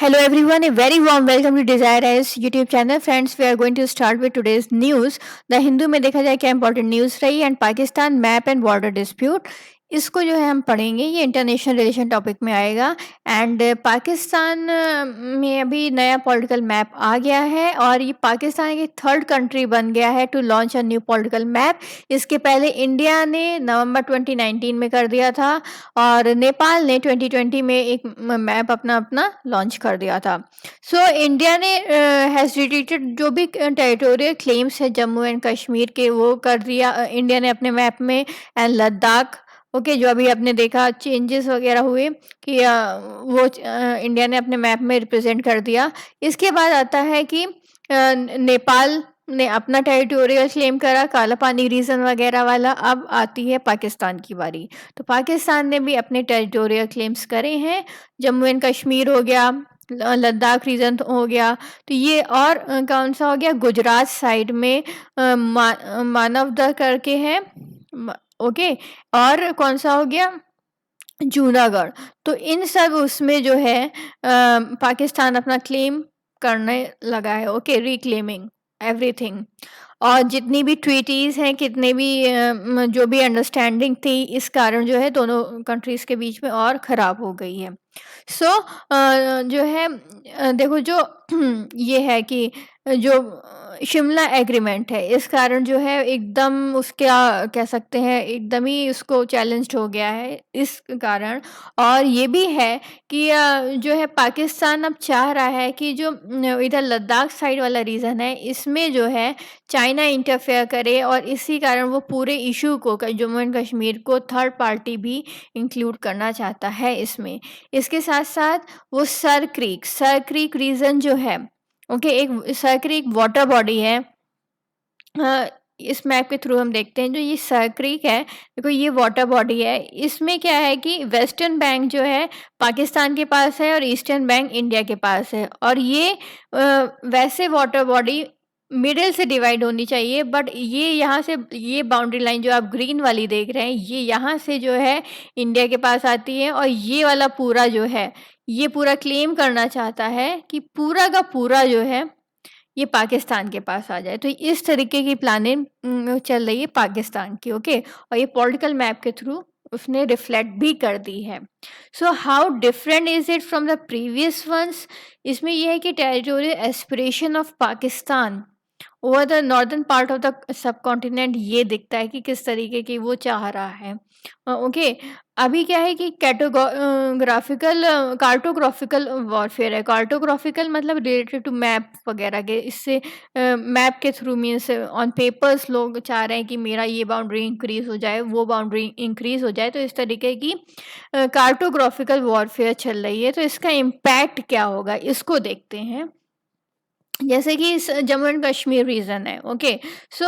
Hello everyone, a very warm welcome to Desire Eyes YouTube channel. Friends, we are going to start with today's news. The Hindu में देखा जाए क्या important news रही and Pakistan map and border dispute, इसको जो है हम पढ़ेंगे। ये इंटरनेशनल रिलेशन टॉपिक में आएगा एंड पाकिस्तान में अभी नया पॉलिटिकल मैप आ गया है और ये पाकिस्तान की थर्ड कंट्री बन गया है to launch a new political map. इसके पहले इंडिया ने नवंबर 2019 में कर दिया था और नेपाल ने 2020 में एक मैप अपना अपना लॉन्च कर दिया था। सो इंडिया ने हैज़ रिट्रीटेड जो भी टेरिटोरियल क्लेम्स है जम्मू एंड कश्मीर के, वो कर दिया इंडिया ने अपने मैप में। एंड लद्दाख, ओके, जो अभी आपने देखा चेंजेस वगैरह हुए कि वो इंडिया ने अपने मैप में रिप्रेजेंट कर दिया। इसके बाद आता है कि नेपाल ने अपना टेरिटोरियल क्लेम करा, काला पानी रीजन वगैरह वाला। अब आती है पाकिस्तान की बारी। तो पाकिस्तान ने भी अपने टेरिटोरियल क्लेम्स करे हैं, जम्मू एंड कश्मीर हो गया, लद्दाख रीजन हो गया। तो ये और कौन सा हो गया, गुजरात साइड में मानवदह करके है, ओके, और कौन सा हो गया, जूनागढ़। तो इन सब उसमें जो है पाकिस्तान अपना क्लेम करने लगा है, ओके, रिक्लेमिंग एवरीथिंग। और जितनी भी ट्रीटीज़ हैं, कितने भी जो भी अंडरस्टैंडिंग थी, इस कारण जो है दोनों कंट्रीज़ के बीच में और ख़राब हो गई है। सो जो है देखो जो ये है कि जो शिमला एग्रीमेंट है, इस कारण जो है एकदम उसका कह सकते हैं एकदम ही उसको चैलेंज्ड हो गया है इस कारण। और ये भी है कि जो है पाकिस्तान अब चाह रहा है कि जो इधर लद्दाख साइड वाला रीजन है, इसमें जो है चाइना इंटरफेयर करे और इसी कारण वो पूरे इशू को, जम्मू एंड कश्मीर को, थर्ड पार्टी भी इंक्लूड करना चाहता है इसमें। इसके साथ साथ वो सर क्रीक रीजन जो है, ओके, एक सर क्रीक वाटर बॉडी है। इस मैप के थ्रू हम देखते हैं जो ये सर क्रीक है, देखो ये वाटर बॉडी है। इसमें क्या है कि वेस्टर्न बैंक जो है पाकिस्तान के पास है और ईस्टर्न बैंक इंडिया के पास है। और ये वैसे वाटर बॉडी मिडिल से डिवाइड होनी चाहिए, बट ये यहाँ से, ये बाउंड्री लाइन जो आप ग्रीन वाली देख रहे हैं, ये यहाँ से जो है इंडिया के पास आती है। और ये वाला पूरा जो है, ये पूरा क्लेम करना चाहता है कि पूरा का पूरा जो है ये पाकिस्तान के पास आ जाए। तो इस तरीके की प्लानिंग चल रही है पाकिस्तान की, ओके। और ये पॉलिटिकल मैप के थ्रू उसने रिफ्लेक्ट भी कर दी है। So how different is it from the previous ones, इसमें यह है कि territorial aspiration of Pakistan over the northern part of the subcontinent, ये दिखता है कि किस तरीके की वो चाह रहा है, ओके। अभी क्या है कि कैटोग्राफिकल कार्टोग्राफिकल वॉरफेयर है। कार्टोग्राफिकल मतलब रिलेटेड टू मैप वगैरह के, इससे मैप के थ्रू मीन्स ऑन पेपर्स लोग चाह रहे हैं कि मेरा ये बाउंड्री इंक्रीज हो जाए, वो बाउंड्री इंक्रीज हो जाए। तो इस तरीके की कार्टोग्राफिकल वॉरफेयर चल रही है। तो इसका इम्पैक्ट क्या होगा, इसको देखते हैं। जैसे कि जम्मू एंड कश्मीर रीजन है, ओके। सो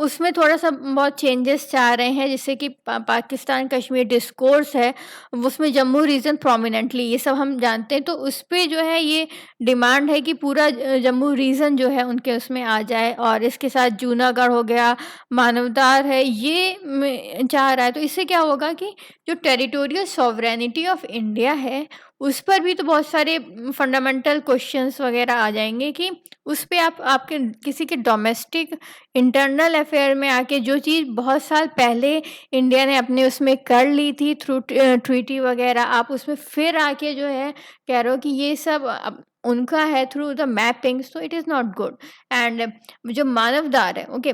उसमें थोड़ा सा बहुत चेंजेस चाह रहे हैं, जैसे कि पाकिस्तान कश्मीर डिस्कोर्स है, उसमें जम्मू रीजन प्रोमिनेंटली, ये सब हम जानते हैं। तो उस पर जो है ये डिमांड है कि पूरा जम्मू रीजन जो है उनके उसमें आ जाए। और इसके साथ जूनागढ़ हो गया, मानवदार है, ये चाह रहा है। तो इससे क्या होगा कि जो टेरिटोरियल सॉवरेनिटी ऑफ इंडिया है, उस पर भी तो बहुत सारे फंडामेंटल क्वेश्चंस वगैरह आ जाएंगे कि उस पे आप आपके किसी के डोमेस्टिक इंटरनल अफेयर में आके जो चीज़ बहुत साल पहले इंडिया ने अपने उसमें कर ली थी थ्रू ट्रीटी वगैरह, आप उसमें फिर आके जो है कह रहे हो कि ये सब उनका है through the mapping. So it is not good. And जो मानवदार है, ओके,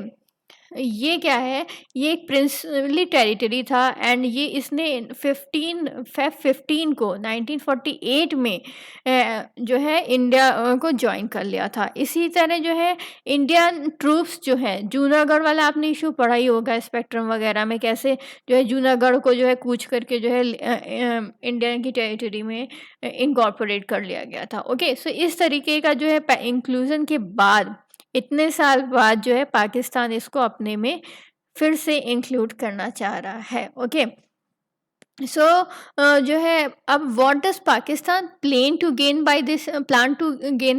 ये क्या है, ये एक प्रिंसली टेरिटरी था एंड ये इसने 15 को 1948 में जो है इंडिया को ज्वाइन कर लिया था। इसी तरह जो है इंडियन ट्रूप्स जो है, जूनागढ़ वाला आपने इशू पढ़ा ही होगा स्पेक्ट्रम वगैरह में, कैसे जो है जूनागढ़ को जो है कूच करके जो है इंडिया की टेरिटरी में इनकॉर्पोरेट कर लिया गया था, ओके। सो इस तरीके का जो है इंक्लूजन के बाद, इतने साल बाद जो है पाकिस्तान इसको अपने में फिर से इंक्लूड करना चाह रहा है, ओके। सो जो है, अब what does Pakistan plan to gain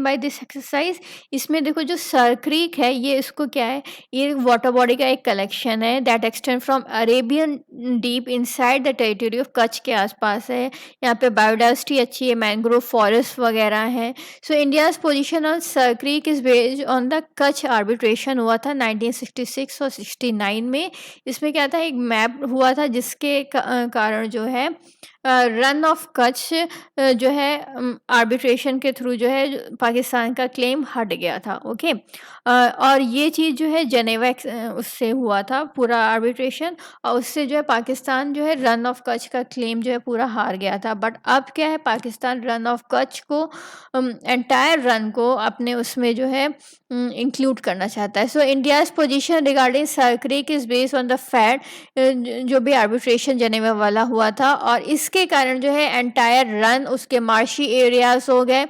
by this exercise. इसमें देखो, जो सर क्रीक है, ये इसको क्या है, ये वाटर बॉडी का एक कलेक्शन है that extend from Arabian deep inside the territory of Kutch के आसपास है। यहाँ पे बायोडाइवर्सिटी अच्छी है, मैंग्रोव फॉरेस्ट वगैरह है। सो India's position on sir creek is based on the Kutch arbitration हुआ था 1966 और 69 में। इसमें क्या था, एक मैप हुआ था जिसके कारण जो है रन ऑफ कच्छ जो है आर्बिट्रेशन के थ्रू जो है पाकिस्तान का क्लेम हट गया था। ओके, और ये चीज़ जो है जेनेवा उससे हुआ था पूरा आर्बिट्रेशन, और उससे जो है पाकिस्तान जो है रन ऑफ कच्छ का क्लेम जो है पूरा हार गया था। बट अब क्या है, पाकिस्तान रन ऑफ कच्छ को एंटायर रन को अपने उसमें जो है इंक्लूड करना चाहता है। सो India's position regarding sir creek is based on the fact जो भी आर्बिट्रेशन जनेवा वाला हुआ था, और इसके कारण जो है एंटायर रन उसके मार्शी एरियाज हो गए,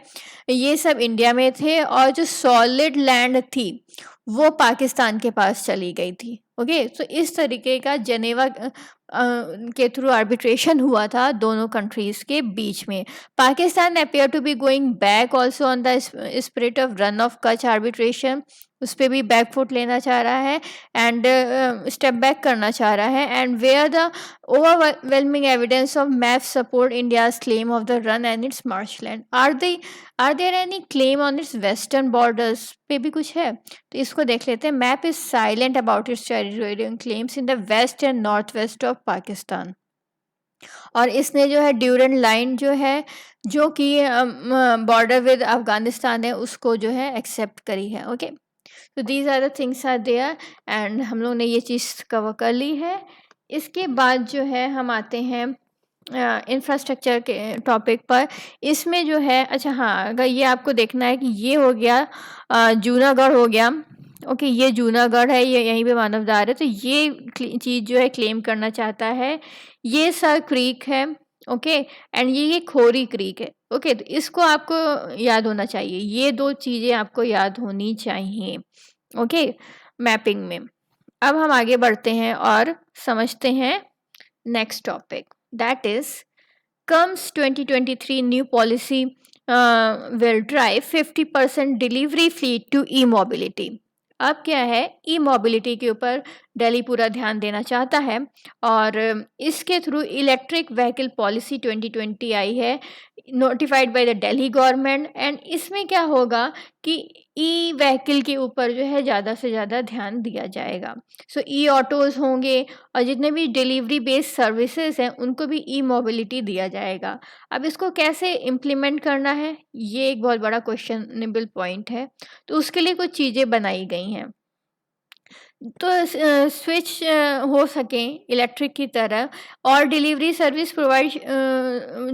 ये सब इंडिया में थे, और जो सॉलिड लैंड थी वो पाकिस्तान के पास चली गई थी। ओके, तो इस तरीके का जनेवा के थ्रू आर्बिट्रेशन हुआ था दोनों कंट्रीज के बीच में। Pakistan appear to be going back also on the spirit of Rann of Kutch arbitration, उस पर भी बैक फुट लेना चाह रहा है एंड स्टेप बैक करना चाह रहा है, and where the overwhelming evidence of maps support India's claim of the run and its marshland. Are there any claim on its western borders पे भी कुछ है, तो इसको देख लेते हैं। Map is silent about its territorial claims in the west and north west of Pakistan, और इसने जो है ड्यूरन लाइन जो है, जो कि बॉर्डर विद अफगानिस्तान है, उसको जो है एक्सेप्ट करी है। ओके, तो these are the things are there, and हम लोग ने ये चीज़ कवर कर ली है। इसके बाद जो है हम आते हैं इंफ्रास्ट्रक्चर के टॉपिक पर। इसमें जो है, अच्छा हाँ, अगर ये आपको देखना है कि ये हो गया जूनागढ़ हो गया। ओके, ये जूनागढ़ है, ये यहीं पे मानवदार है, तो ये चीज़ जो है क्लेम करना चाहता है। ये सर क्रीक है, ओके, एंड ये खोरी क्रीक है। ओके, तो इसको आपको याद होना चाहिए, ये दो चीज़ें आपको याद होनी चाहिए। ओके, मैपिंग में। अब हम आगे बढ़ते हैं और समझते हैं next topic, that is comes 2023 new policy will drive 50% delivery fleet to E mobility. अब क्या है, ई मोबिलिटी के ऊपर दिल्ली पूरा ध्यान देना चाहता है, और इसके थ्रू इलेक्ट्रिक व्हीकल पॉलिसी 2020 आई है, notified by the Delhi government. And इसमें क्या होगा कि ई व्हीकल के ऊपर जो है ज़्यादा से ज़्यादा ध्यान दिया जाएगा। सो ई ऑटोज़ होंगे, और जितने भी डिलीवरी बेस्ड सर्विसेज हैं उनको भी ई मोबिलिटी दिया जाएगा। अब इसको कैसे इम्प्लीमेंट करना है, ये एक बहुत बड़ा क्वेश्चनेबल पॉइंट है, तो उसके लिए कुछ चीज़ें बनाई गई हैं। तो स्विच हो सकें इलेक्ट्रिक की तरह, और डिलीवरी सर्विस प्रोवाइड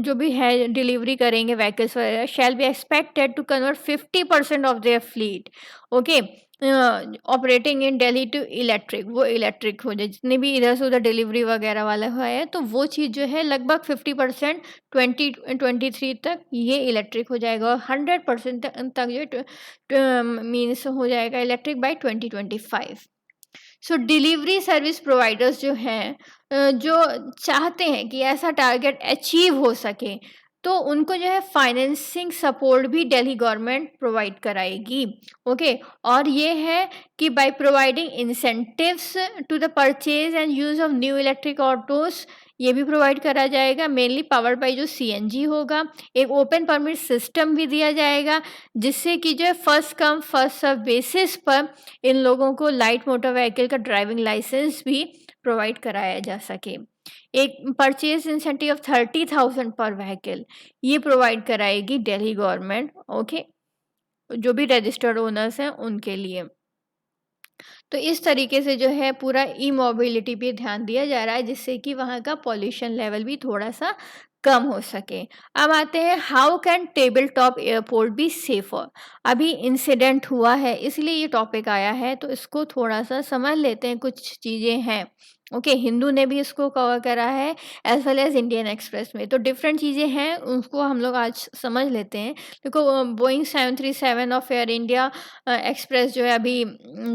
जो भी है डिलीवरी करेंगे व्हीकल्स वगैरह, shall be expected to convert 50% of their fleet, okay, operating in Delhi to electric. वो इलेक्ट्रिक हो जाए, जितने भी इधर से उधर डिलीवरी वगैरह वाला है, तो वो चीज़ जो है लगभग 50% 2023 तक ये इलेक्ट्रिक हो जाएगा, और 100% तक जो मीन्स हो जाएगा इलेक्ट्रिक बाय 2025। सो डिलीवरी सर्विस प्रोवाइडर्स जो हैं जो चाहते हैं कि ऐसा टारगेट अचीव हो सके, तो उनको जो है फाइनेंसिंग सपोर्ट भी दिल्ली गवर्नमेंट प्रोवाइड कराएगी। ओके, और ये है कि by providing incentives to the purchase and use of new electric autos, ये भी प्रोवाइड करा जाएगा, मेनली पावर्ड बाय जो सीएनजी होगा। एक ओपन परमिट सिस्टम भी दिया जाएगा, जिससे कि जो है first come first serve basis पर इन लोगों को लाइट मोटर व्हीकल का ड्राइविंग लाइसेंस भी प्रोवाइड कराया जा सके। एक परचेज इंसेंटिव ऑफ 30,000 पर व्हीकल, ये प्रोवाइड कराएगी दिल्ली गवर्नमेंट। ओके, जो भी रजिस्टर्ड ओनर्स हैं उनके लिए। तो इस तरीके से जो है पूरा ई मोबिलिटी पे ध्यान दिया जा रहा है, जिससे कि वहाँ का पॉल्यूशन लेवल भी थोड़ा सा कम हो सके। अब आते हैं, how can table top airport B safer. अभी इंसिडेंट हुआ है, इसलिए ये टॉपिक आया है, तो इसको थोड़ा सा समझ लेते हैं। कुछ चीज़ें हैं, ओके, हिंदू ने भी इसको कवर करा है as well as Indian Express में। तो डिफरेंट चीज़ें हैं, उसको हम लोग आज समझ लेते हैं। देखो Boeing 737 of air India express जो है अभी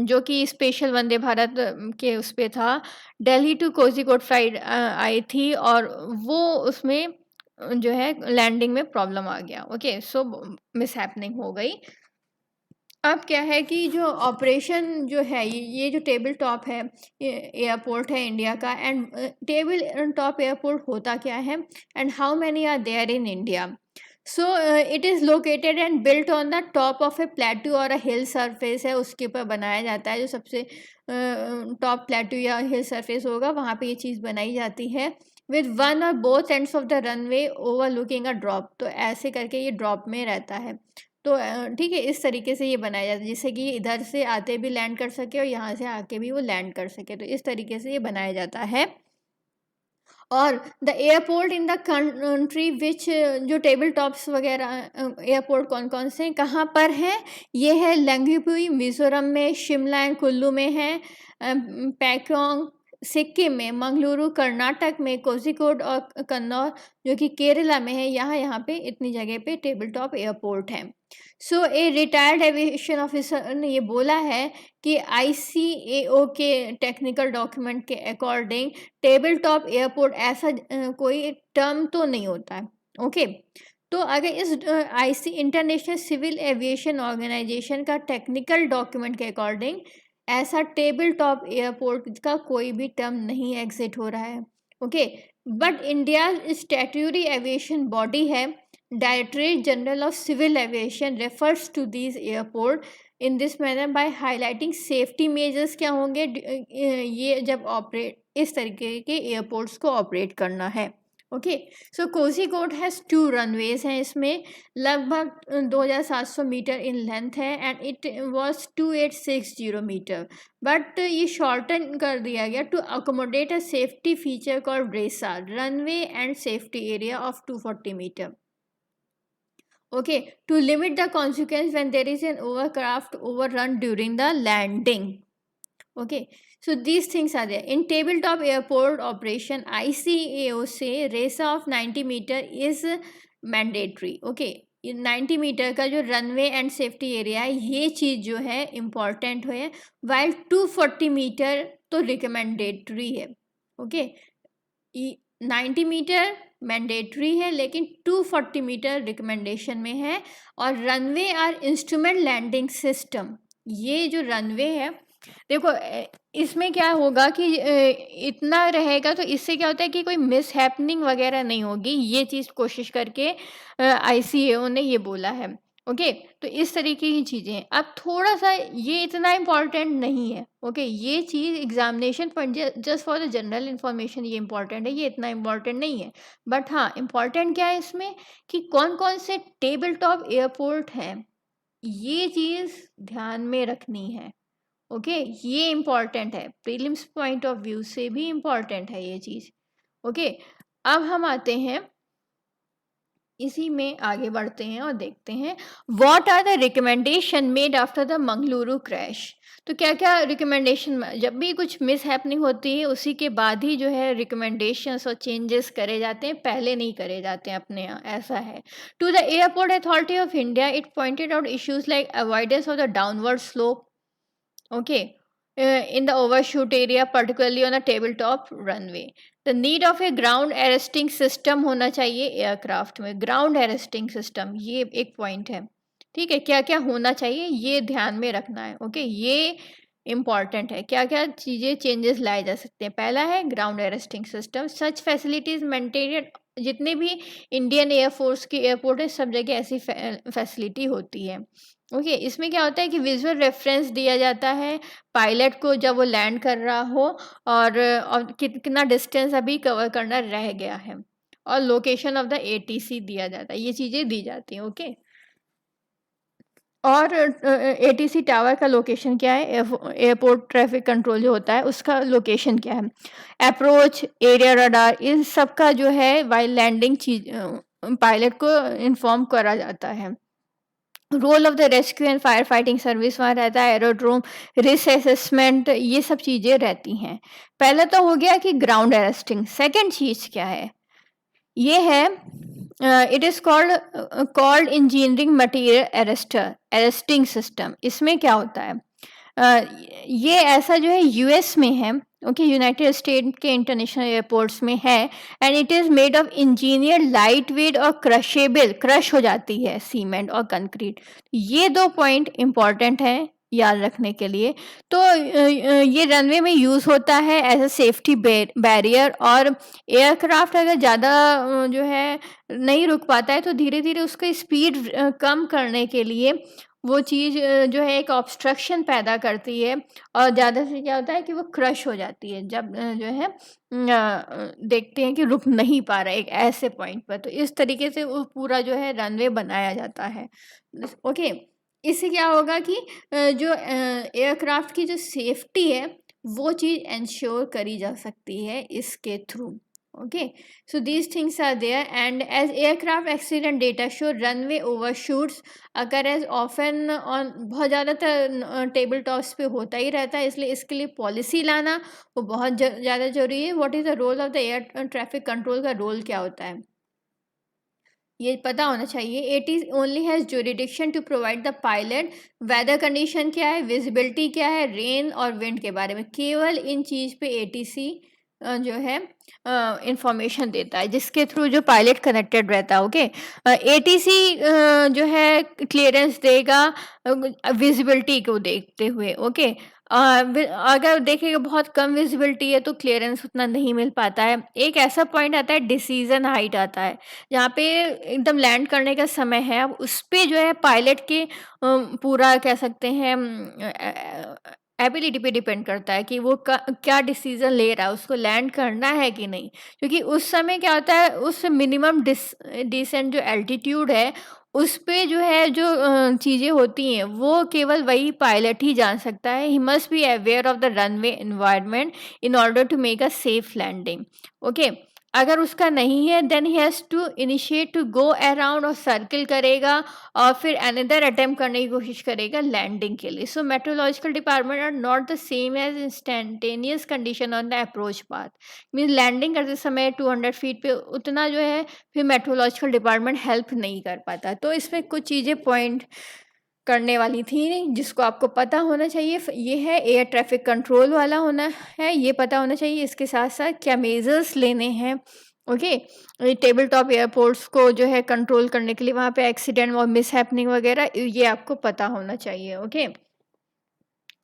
जो कि स्पेशल वंदे भारत के उस पे था, दिल्ली टू कोझिकोड फ्लाइट आई थी और वो उसमें जो है लैंडिंग में प्रॉब्लम आ गया। ओके, सो मिसहैपनिंग हो गई। अब क्या है कि जो ऑपरेशन जो है ये जो टेबल टॉप है एयरपोर्ट है इंडिया का, एंड टेबल टॉप एयरपोर्ट होता क्या है and how many are there in India. So it is located and built on the top of a plateau और अ हिल सरफेस है, उसके ऊपर बनाया जाता है। जो सबसे टॉप प्लेट्यू या हिल सरफेस होगा वहाँ पे ये चीज़ बनाई जाती है विद वन और both ends of the runway over looking a drop. तो ऐसे करके ये ड्रॉप में रहता है। तो ठीक है, इस तरीके से ये बनाया जाता है जिससे कि इधर से आते भी लैंड कर सके और यहाँ से आके भी वो लैंड कर सके। तो इस तरीके से ये बनाया जाता है। और the airport in the country which जो टेबल टॉप्स वगैरह एयरपोर्ट कौन कौन से कहाँ पर हैं, ये है लंगीपुई मिज़ोरम में, शिमला एंड कुल्लू में है, पैकोंग सिक्किम में, मंगलुरु कर्नाटक में, कोझिकोड और कन्नौज जो कि केरला में है। यहाँ पे इतनी जगह पे टेबल टॉप एयरपोर्ट है। सो ए रिटायर्ड एविएशन ऑफिसर ने ये बोला है कि ICAO के टेक्निकल डॉक्यूमेंट के अकॉर्डिंग टेबल टॉप एयरपोर्ट ऐसा कोई टर्म तो नहीं होता है। ओके, तो अगर इस इंटरनेशनल सिविल एविएशन ऑर्गेनाइजेशन का टेक्निकल डॉक्यूमेंट के अकॉर्डिंग ऐसा टेबल टॉप एयरपोर्ट का कोई भी टर्म नहीं एग्जिट हो रहा है। Okay, but India statutory aviation body है, directorate general of civil aviation refers to this airport in this manner by highlighting safety measures क्या होंगे ये जब ऑपरेट इस तरीके के एयरपोर्ट्स को ऑपरेट करना है। Okay, so Kozhikode has 2 runways हैं, इसमें लगभग 2700 मीटर इन लेंथ है and it was 2860 meter, but ये शॉर्टन कर दिया गया to accommodate a safety feature called RESA runway end safety area of 240 meter. Okay, to limit the consequence when there is an overcraft overrun during the landing. Okay, so these things are there in tabletop airport operation. ICAO say race of 90 meter is mandatory. Okay, 90 metre का जो runway end safety area है ये चीज़ जो है important है, while 240 metre तो recommendatory है। Okay, 90 metre mandatory है लेकिन 240 मीटर रिकमेंडेशन में है। और runway are instrument landing system, ये जो रनवे है देखो इसमें क्या होगा कि इतना रहेगा तो इससे क्या होता है कि कोई मिस हैपनिंग वगैरह नहीं होगी, ये चीज़ कोशिश करके ICAO ने ये बोला है। ओके, तो इस तरीके की चीज़ें हैं। अब थोड़ा सा ये इतना इम्पॉर्टेंट नहीं है। ओके, ये चीज़ examination point just for the general information ये इम्पॉर्टेंट है, ये इतना इम्पॉर्टेंट नहीं है। बट हाँ, इम्पॉर्टेंट क्या है इसमें कि कौन कौन से टेबल टॉप एयरपोर्ट हैं, ये चीज़ ध्यान में रखनी है। ओके, ये इम्पॉर्टेंट है, प्रीलिम्स पॉइंट ऑफ व्यू से भी इम्पॉर्टेंट है ये चीज़। ओके, अब हम आते हैं इसी में आगे बढ़ते हैं और देखते हैं what are the recommendation made after the Mangaluru crash. तो क्या क्या रिकमेंडेशन, जब भी कुछ मिस हैपनिंग होती है उसी के बाद ही जो है रिकमेंडेशंस और चेंजेस करे जाते हैं, पहले नहीं करे जाते हैं अपने यहाँ, ऐसा है। To the airport authority of India it pointed out issues like avoidance of the downward slope, okay, in the overshoot area particularly on a tabletop runway, the need of a ground arresting system होना चाहिए aircraft में, ground arresting system ये एक point है। ठीक है, क्या क्या होना चाहिए ये ध्यान में रखना है। ओके, ये इम्पॉर्टेंट है, क्या क्या चीज़ें चेंजेस लाए जा सकते हैं। पहला है ग्राउंड अरेस्टिंग सिस्टम, सच फैसिलिटीज मेंटेनेड, जितने भी इंडियन एयरफोर्स के एयरपोर्ट है सब जगह ऐसी फैसिलिटी होती है। ओके, इसमें क्या होता है कि विजुअल रेफरेंस दिया जाता है पायलट को जब वो लैंड कर रहा हो और कितना डिस्टेंस अभी कवर करना रह गया है, और लोकेशन ऑफ द ATC दिया जाता है, ये चीज़ें दी जाती हैं। ओके, और ATC टावर का लोकेशन क्या है, एयरपोर्ट ट्रैफिक कंट्रोल जो होता है उसका लोकेशन क्या है, अप्रोच एरिया रडार, इन सब का जो है वाइल लैंडिंग चीज पायलट को इन्फॉर्म करा जाता है। Role of the rescue and fire fighting service वहाँ रहता है, एरोड्रोम, रिस्क असेसमेंट, ये सब चीज़ें रहती हैं। पहले तो हो गया कि ग्राउंड अरेस्टिंग। सेकंड चीज़ क्या है? ये है it is called engineering material arresting system. इसमें क्या होता है? अ, ये ऐसा जो है यूएस में है, ओके, यूनाइटेड स्टेट के इंटरनेशनल एयरपोर्ट्स में है, and it is made of engineer light weight और क्रशेबल, क्रश हो जाती है सीमेंट और कंक्रीट। ये दो पॉइंट इंपॉर्टेंट हैं याद रखने के लिए। तो ये रनवे में यूज़ होता है एज अ सेफ्टी बैरियर, और एयरक्राफ्ट अगर ज़्यादा जो है नहीं रुक पाता है तो धीरे धीरे उसका स्पीड कम करने के लिए वो चीज़ जो है एक ऑब्स्ट्रक्शन पैदा करती है, और ज़्यादा से क्या होता है कि वो क्रश हो जाती है जब जो है देखते हैं कि रुक नहीं पा रहा है एक ऐसे पॉइंट पर। तो इस तरीके से वो पूरा जो है रनवे बनाया जाता है। ओके, इससे क्या होगा कि जो एयरक्राफ्ट की जो सेफ्टी है वो चीज़ इंश्योर करी जा सकती है इसके through. Okay, so these things are there, and as aircraft accident data show, runway overshoots occur as often on, बहुत ज़्यादातर टेबल टॉप्स पे होता ही रहता है, इसलिए इसके लिए पॉलिसी लाना वो बहुत ज़्यादा जरूरी है। What is the role of the air traffic control का रोल क्या होता है ये पता होना चाहिए। AT only has jurisdiction to provide the pilot, weather condition क्या है, विजिबिलिटी क्या है, रेन और विंड के बारे में, केवल इन चीज़ पे एटीसी जो है इंफॉर्मेशन देता है, जिसके थ्रू जो पायलट कनेक्टेड रहता है। ओके, एटीसी जो है क्लियरेंस देगा विजिबिलिटी को देखते हुए। ओके, अगर देखिएगा बहुत कम विजिबिलिटी है तो क्लियरेंस उतना नहीं मिल पाता है। एक ऐसा पॉइंट आता है डिसीजन हाइट आता है, जहाँ पे एकदम लैंड करने का समय है, अब उस पे जो है पायलट के पूरा कह सकते हैं एबिलिटी पे डिपेंड करता है कि वो क्या डिसीजन ले रहा है, उसको लैंड करना है कि नहीं। क्योंकि उस समय क्या होता है, उस मिनिमम डिसेंट जो एल्टीट्यूड है उस पे जो है जो चीज़ें होती हैं वो केवल वही पायलट ही जान सकता है। He must be aware of the runway environment in order to make a safe landing. Okay, अगर उसका नहीं है then he has to initiate to go around, और सर्किल करेगा और फिर अनदर अटेम्प्ट करने की कोशिश करेगा लैंडिंग के लिए। So meteorological department are not the same as instantaneous condition on the approach path. Mean landing करते समय 200 फीट पे उतना जो है फिर मेट्रोलॉजिकल डिपार्टमेंट हेल्प नहीं कर पाता। तो इसमें कुछ चीज़ें पॉइंट करने वाली थी जिसको आपको पता होना चाहिए। ये है एयर ट्रैफिक कंट्रोल वाला होना है, ये पता होना चाहिए। इसके साथ साथ क्या मेजर्स लेने हैं। ओके, टेबल टॉप एयरपोर्ट्स को जो है कंट्रोल करने के लिए वहाँ पे एक्सीडेंट और मिस हैपनिंग वगैरह ये आपको पता होना चाहिए। ओके,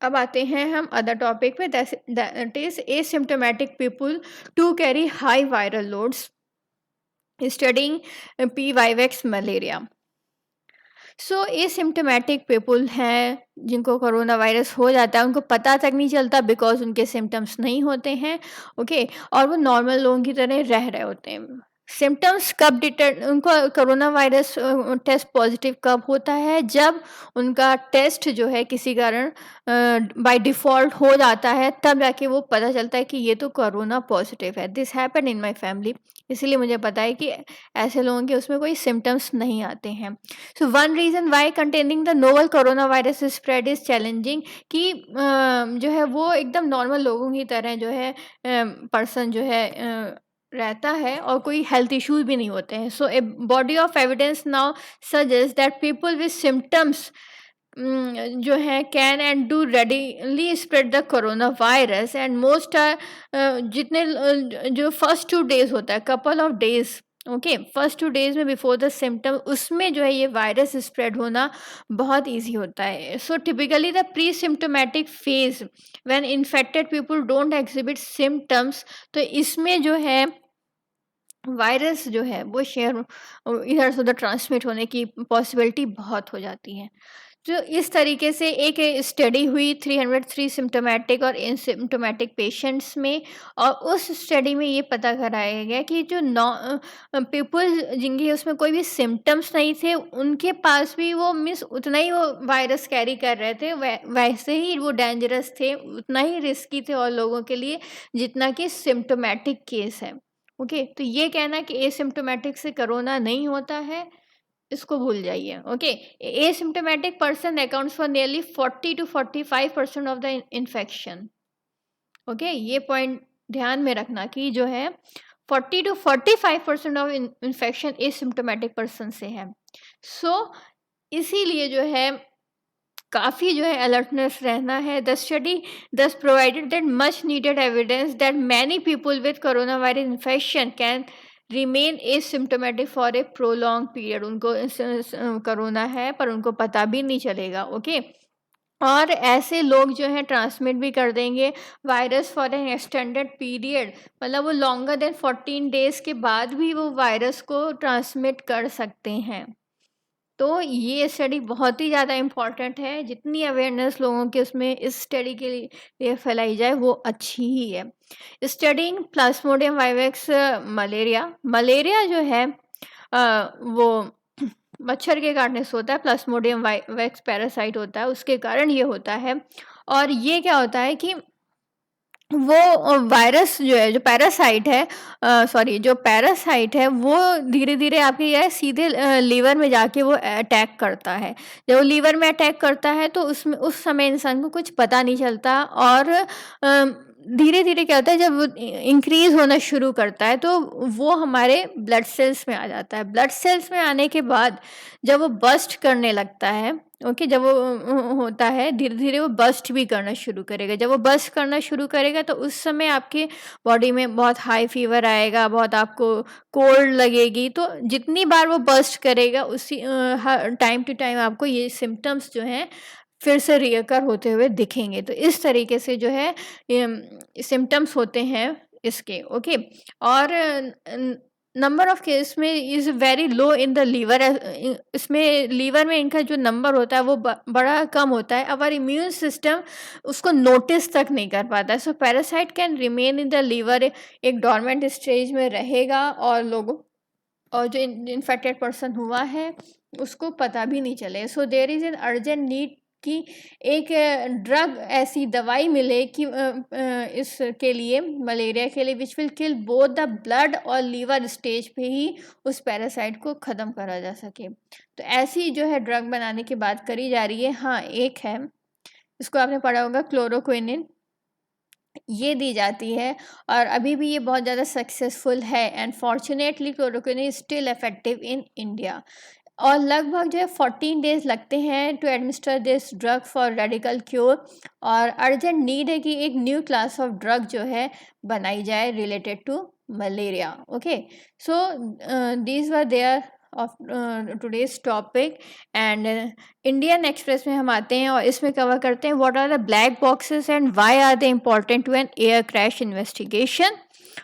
अब आते हैं हम अदर टॉपिक पे, that is asymptomatic people to carry high viral loads studying P vivax malaria. So asymptomatic people हैं जिनको कोरोना वायरस हो जाता है, उनको पता तक नहीं चलता बिकॉज उनके सिम्टम्स नहीं होते हैं। ओके, और वो नॉर्मल लोगों की तरह रह रहे होते हैं। सिम्टम्स कब उनको कोरोना वायरस टेस्ट पॉजिटिव कब होता है, जब उनका टेस्ट जो है किसी कारण बाय डिफ़ॉल्ट हो जाता है, तब जाके वो पता चलता है कि ये तो कोरोना पॉजिटिव है। This happen in my family, इसीलिए मुझे पता है कि ऐसे लोगों के उसमें कोई सिम्टम्स नहीं आते हैं। So one reason why containing the novel corona virus spread is challenging, कि जो है वो एकदम नॉर्मल लोगों की तरह जो है पर्सन जो है रहता है और कोई हेल्थ इश्यूज भी नहीं होते हैं। So a body of evidence now suggest that people with symptoms जो है can and do readily spread the corona virus, and most are जितने जो फर्स्ट 2 डेज होता है, couple of days, okay, first 2 days में बिफोर द सिम्टम, उसमें जो है ये वायरस स्प्रेड होना बहुत इजी होता है। So typically the pre symptomatic phase when infected people don't exhibit symptoms, तो इसमें जो है वायरस जो है वो शेयर इधर से उधर ट्रांसमिट होने की पॉसिबिलिटी बहुत हो जाती है। तो इस तरीके से एक स्टडी हुई 303 सिम्टोमेटिक और एसिम्प्टोमेटिक पेशेंट्स में, और उस स्टडी में ये पता कराया गया कि जो पीपल जिनके उसमें कोई भी सिम्टम्स नहीं थे, उनके पास भी वो मीन्स उतना ही वो वायरस कैरी कर रहे थे, वैसे ही वो डेंजरस थे, उतना ही रिस्की थे और लोगों के लिए जितना कि सिम्टोमेटिक केस है। ओके, तो ये कहना कि एसिम्प्टोमेटिक से कोरोना नहीं होता है, इसको भूल जाइए। Okay, asymptomatic person accounts for nearly 40 to 45% of the infection. Okay, ये पॉइंट ध्यान में रखना कि जो है 40 to 45% of infection asymptomatic person से है। सो इसीलिए जो है काफ़ी जो है अलर्टनेस रहना है। द स्टडी दस provided that much needed evidence that many people with corona virus infection can remain asymptomatic for a prolong period. उनको कोरोना है पर उनको पता भी नहीं चलेगा। ओके, और ऐसे लोग जो हैं ट्रांसमिट भी कर देंगे virus for an extended period, मतलब वो लॉन्गर देन 14 डेज के बाद भी वो वायरस को ट्रांसमिट कर सकते हैं। तो ये स्टडी बहुत ही ज़्यादा इम्पॉर्टेंट है। जितनी अवेयरनेस लोगों के उसमें इस स्टडी के लिए फैलाई जाए वो अच्छी ही है। स्टडिंग प्लाज्मोडियम वाइवेक्स मलेरिया जो है वो मच्छर के काटने से होता है। प्लाज्मोडियम वाइवेक्स पैरासाइट होता है, उसके कारण ये होता है। और ये क्या होता है कि वो वायरस जो है, जो पैरासाइट है वो धीरे-धीरे आपके क्या है सीधे लीवर में जाके वो अटैक करता है। जब वो लीवर में अटैक करता है तो उसमें उस समय इंसान को कुछ पता नहीं चलता और धीरे-धीरे क्या होता है जब वो इंक्रीज़ होना शुरू करता है तो वो हमारे ब्लड सेल्स में आ जाता है। ब्लड सेल्स में आने के बाद जब वो बर्स्ट करने लगता है, ओके, जब वो होता है धीरे-धीरे वो बर्स्ट भी करना शुरू करेगा। जब वो बर्स्ट करना शुरू करेगा तो उस समय आपके बॉडी में बहुत हाई फीवर आएगा, बहुत आपको कोल्ड लगेगी। तो जितनी बार वो बर्स्ट करेगा उसी टाइम टू टाइम आपको ये सिम्पटम्स जो हैं फिर से रिअकर होते हुए दिखेंगे। तो इस तरीके से जो है सिम्पटम्स होते हैं इसके। ओके, और नंबर ऑफ केस में is very low in the liver. इसमें लीवर में इनका जो नंबर होता है वो बड़ा कम होता है। अवर इम्यून सिस्टम उसको नोटिस तक नहीं कर पाता है। So parasite can remain in the liver, एक डॉर्मेंट स्टेज में रहेगा और लोगों और जो इन्फेक्टेड पर्सन हुआ है उसको पता भी नहीं चले। So there is an urgent need कि एक ड्रग ऐसी दवाई मिले कि इसके लिए मलेरिया के लिए which will kill both the blood और लीवर स्टेज पे ही उस पैरासाइट को ख़त्म करा जा सके। तो ऐसी जो है ड्रग बनाने की बात करी जा रही है। हाँ, एक है, इसको आपने पढ़ा होगा, क्लोरोक्विनिन। ये दी जाती है और अभी भी ये बहुत ज़्यादा सक्सेसफुल है and fortunately chloroquinine is still effective in India. और लगभग जो है 14 डेज लगते हैं to administer this drug for radical cure. और अर्जेंट नीड है कि एक न्यू क्लास ऑफ ड्रग जो है बनाई जाए related to malaria. Okay, so these were there of today's topic and Indian Express में हम आते हैं और इसमें कवर करते हैं what are the black boxes and why are they important to an air crash investigation.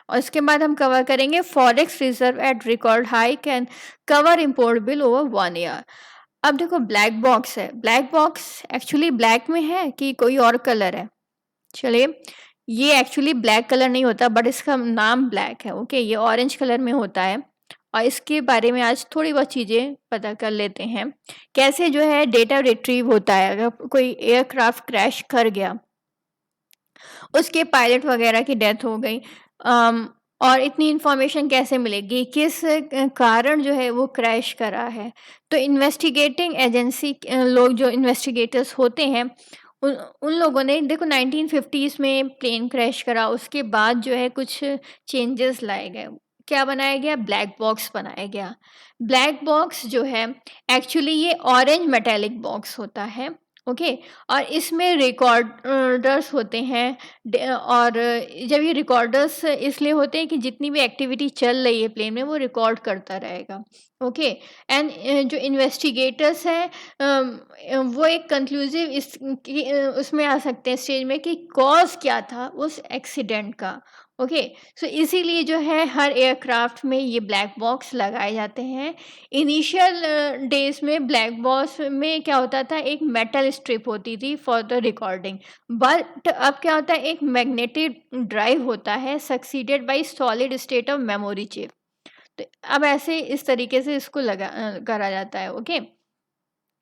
और इसके बाद हम कवर करेंगे forex reserve at record high can cover import bill over 1 year. अब देखो, ब्लैक बॉक्स है, ब्लैक बॉक्स एक्चुअली ब्लैक में है कि कोई और कलर है? चलिए, ये एक्चुअली ब्लैक कलर नहीं होता बट इसका नाम ब्लैक है। ओके, ये ऑरेंज कलर में होता है और इसके बारे में आज थोड़ी बहुत चीज़ें पता कर लेते हैं। कैसे जो है डेटा रिट्रीव होता है अगर कोई एयरक्राफ्ट क्रैश कर गया, उसके पायलट वगैरह की डेथ हो गई, और इतनी इन्फॉर्मेशन कैसे मिलेगी, किस कारण जो है वो क्रैश करा है। तो इन्वेस्टिगेटिंग एजेंसी लोग जो इन्वेस्टिगेटर्स होते हैं उन लोगों ने देखो 1950s में प्लेन क्रैश करा, उसके बाद जो है कुछ चेंजेस लाए गए। क्या बनाया गया? ब्लैक बॉक्स बनाया गया। ब्लैक बॉक्स जो है एक्चुअली ये ऑरेंज मेटेलिक बॉक्स होता है। ओके, और इसमें रिकॉर्डर्स होते हैं और जब ये रिकॉर्डर्स इसलिए होते हैं कि जितनी भी एक्टिविटी चल रही है प्लेन में वो रिकॉर्ड करता रहेगा। ओके, एंड जो इन्वेस्टिगेटर्स हैं वो एक कंक्लूसिव उसमें आ सकते हैं स्टेज में कि कॉज क्या था उस एक्सीडेंट का। ओके, सो इसीलिए जो है हर एयरक्राफ्ट में ये ब्लैक बॉक्स लगाए जाते हैं। इनिशियल डेज में ब्लैक बॉक्स में क्या होता था, एक मेटल स्ट्रिप होती थी फॉर द रिकॉर्डिंग, बट अब क्या होता है एक मैग्नेटिक ड्राइव होता है succeeded by solid state of memory chip. तो अब ऐसे इस तरीके से इसको करा जाता है। Okay,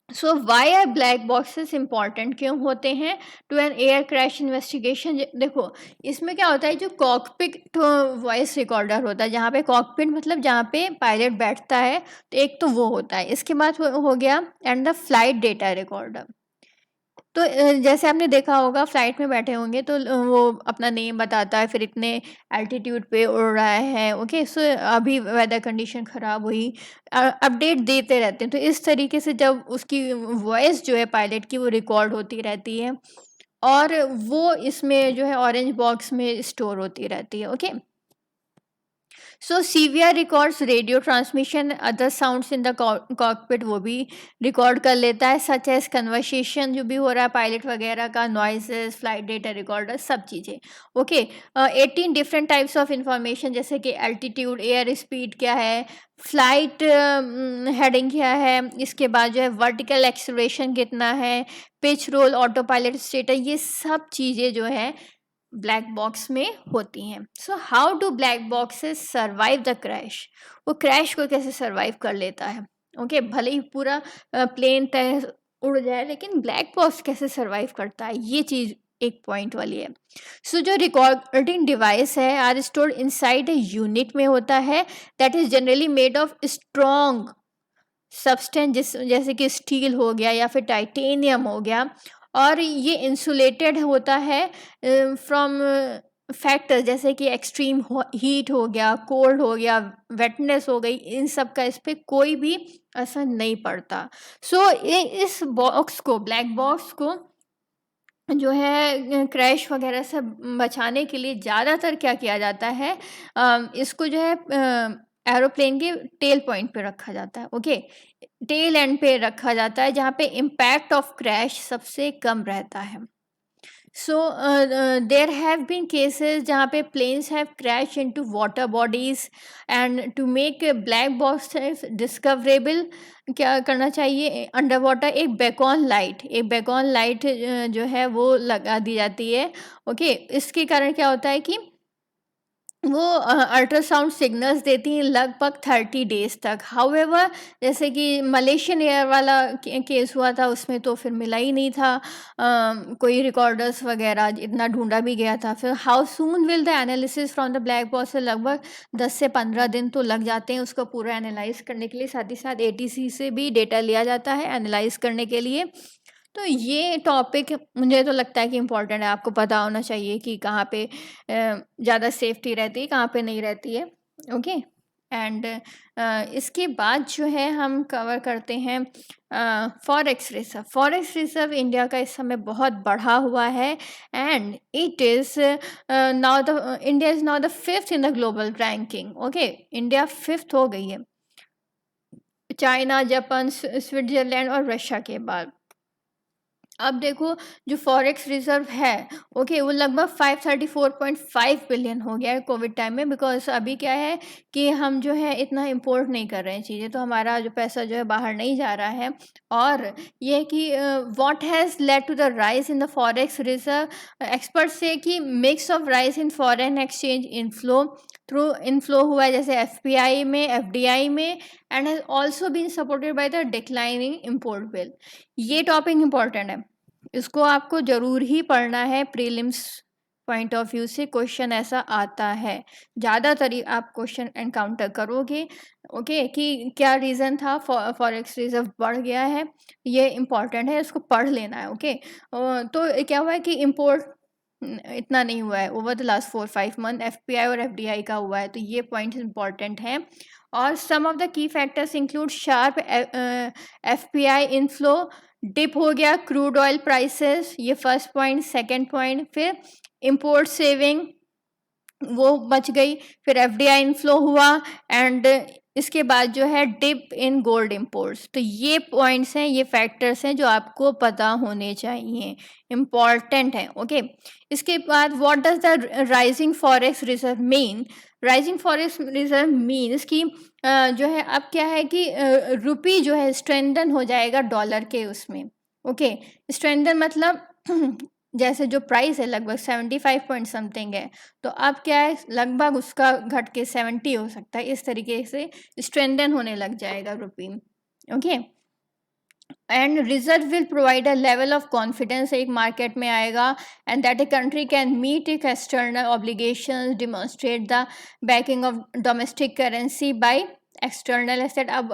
so why are black boxes important क्यों होते हैं to an air crash investigation? देखो, इसमें क्या होता है, जो कॉकपिट वॉइस रिकॉर्डर होता है, जहाँ पे कॉकपिट मतलब जहाँ पे पायलट बैठता है, तो एक तो वो होता है। इसके बाद हो गया and the flight data recorder. तो जैसे आपने देखा होगा, फ्लाइट में बैठे होंगे तो वो अपना नेम बताता है, फिर इतने एल्टीट्यूड पे उड़ रहा है, ओके, सो अभी वेदर कंडीशन ख़राब हुई, अपडेट देते रहते हैं। तो इस तरीके से जब उसकी वॉइस जो है पायलट की वो रिकॉर्ड होती रहती है, और वो इसमें जो है ऑरेंज बॉक्स में स्टोर होती रहती है, okay. So CVR records radio transmission, other sounds in the cockpit, वो भी रिकॉर्ड कर लेता है, सच एज कन्वर्सेशन जो भी हो रहा है पायलट वगैरह का, नॉइजेस, फ्लाइट डेटा रिकॉर्डर, सब चीज़ें, okay. 18 different types of information, जैसे कि एल्टीट्यूड, एयर स्पीड क्या है, फ्लाइट हेडिंग क्या है, इसके बाद जो है वर्टिकल एक्सेलरेशन कितना है, pitch, roll, auto pilot status, ये सब चीज़ें जो है ब्लैक बॉक्स में होती हैं। So how do black boxes survive the crash? वो क्रैश को कैसे सर्वाइव कर लेता है, ओके। भले ही पूरा प्लेन तय उड़ जाए, लेकिन ब्लैक बॉक्स कैसे सर्वाइव करता है, ये चीज़ एक पॉइंट वाली है। सो जो रिकॉर्डिंग डिवाइस है are stored inside a unit में होता है, that is generally made of strong substance, जैसे कि स्टील हो गया या फिर टाइटेनियम हो गया, और ये इंसुलेटेड होता है फ्रॉम फैक्टर्स, जैसे कि एक्सट्रीम हीट हो गया, कोल्ड हो गया, वेटनेस हो गई, इन सब का इस पे कोई भी असर नहीं पड़ता। सो इस बॉक्स को, ब्लैक बॉक्स को जो है क्रैश वगैरह से बचाने के लिए ज़्यादातर क्या किया जाता है, इसको जो है एरोप्लेन के टेल पॉइंट पे रखा जाता है, ओके, टेल एंड पे रखा जाता है, जहाँ पे इम्पैक्ट ऑफ क्रैश सबसे कम रहता है। So there have been cases जहाँ पे planes have crash into water bodies, and to make black box discoverable क्या करना चाहिए, अंडर वाटर एक बेकॉन लाइट जो है वो लगा दी जाती है, ओके। इसके कारण क्या होता है कि वो अल्ट्रासाउंड सिग्नल्स देती हैं लगभग 30 डेज तक। हाउएवर, जैसे कि मलेशियन एयर वाला केस हुआ था, उसमें तो फिर मिला ही नहीं था कोई रिकॉर्डर्स वगैरह, इतना ढूंढा भी गया था। फिर how soon will the analysis from the black box, से लगभग 10 से 15 दिन तो लग जाते हैं उसको पूरा एनालाइज करने के लिए। साथ ही साथ एटीसी से भी डेटा लिया जाता है एनालाइज करने के लिए। तो ये टॉपिक मुझे तो लगता है कि इम्पोर्टेंट है, आपको पता होना चाहिए कि कहाँ पे ज़्यादा सेफ्टी रहती है, कहाँ पे नहीं रहती है, ओके। एंड इसके बाद जो है हम कवर करते हैं forex reserve. Forex reserve India का इस समय बहुत बढ़ा हुआ है, and it is now the India is now the 5th in the global ranking, okay. India 5th हो गई है चाइना, जापान, स्विट्जरलैंड और रशिया के बाद। अब देखो, जो फॉरेक्स रिजर्व है, ओके, वो लगभग 534.5 बिलियन हो गया है कोविड टाइम में, बिकॉज अभी क्या है कि हम जो है इतना इम्पोर्ट नहीं कर रहे हैं चीज़ें, तो हमारा जो पैसा जो है बाहर नहीं जा रहा है। और ये है कि what has led to the rise in the forex reserve, expert से कि mix of rise in foreign exchange inflow, through inflow हुआ है, जैसे एफपीआई में, एफडीआई में, and has also been supported by the declining import bill. ये topic important है, इसको आपको ज़रूर ही पढ़ना है। प्रीलिम्स पॉइंट ऑफ व्यू से क्वेश्चन ऐसा आता है, ज़्यादातर ही आप क्वेश्चन एनकाउंटर करोगे, ओके, कि क्या रीज़न था फॉरेक्स रिजर्व बढ़ गया है। ये इम्पॉर्टेंट है, इसको पढ़ लेना है, ओके। तो क्या हुआ है कि इम्पोर्ट इतना नहीं हुआ है over the last 4-5 month, FPI और एफडीआई का हुआ है, तो ये पॉइंट्स इंपॉर्टेंट हैं। और some of the key factors include sharp FPI inflow, dip हो गया क्रूड ऑयल प्राइसेस, ये फर्स्ट पॉइंट। सेकंड पॉइंट, फिर इंपोर्ट सेविंग वो बच गई, फिर एफडीआई इनफ्लो हुआ, एंड इसके बाद जो है डिप इन गोल्ड इंपोर्ट्स। तो ये पॉइंट्स हैं, ये फैक्टर्स हैं जो आपको पता होने चाहिए, इम्पॉर्टेंट है, ओके। इसके बाद what does the rising forex reserve mean? Rising forex reserve means कि जो है अब क्या है कि रुपी जो है स्ट्रेंथन हो जाएगा डॉलर के उसमें, ओके। स्ट्रेंथन मतलब जैसे जो प्राइस है लगभग 75 पॉइंट समथिंग है, तो अब क्या है लगभग उसका घट के 70 हो सकता है, इस तरीके से स्ट्रेंथन होने लग जाएगा rupee, okay. And reserve will provide a level of confidence एक मार्केट में आएगा, and that a country can meet it external obligations, demonstrate the backing of domestic currency by external asset. अब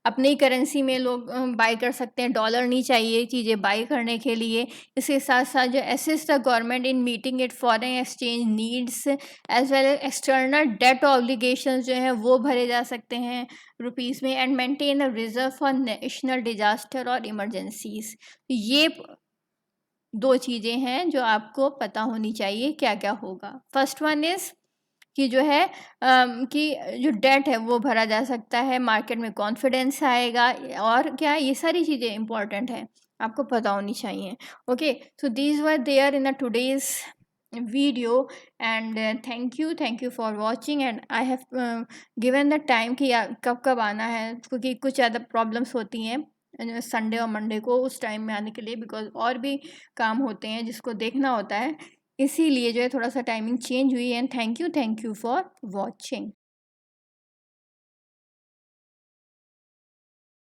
अपनी करेंसी में लोग बाई कर सकते हैं, डॉलर नहीं चाहिए चीज़ें बाई करने के लिए। इसके साथ साथ जो assist the government in meeting it foreign exchange needs as well as external debt obligations जो हैं वो भरे जा सकते हैं रुपीज़ में, and maintain a reserve for national disaster और इमरजेंसीज। ये दो चीज़ें हैं जो आपको पता होनी चाहिए क्या क्या होगा। फर्स्ट वन इज़ कि जो है कि जो डेट है वो भरा जा सकता है, मार्केट में कॉन्फिडेंस आएगा, और क्या ये सारी चीज़ें इंपॉर्टेंट हैं, आपको पता होनी चाहिए। Okay, so these were there in a today's video, and thank you for watching, and I have given the time कि कब कब आना है, क्योंकि कुछ ज़्यादा प्रॉब्लम्स होती हैं संडे और मंडे को उस टाइम में आने के लिए, बिकॉज और भी काम होते हैं जिसको देखना होता है, इसीलिए जो है थोड़ा सा टाइमिंग चेंज हुई है। And thank you for watching.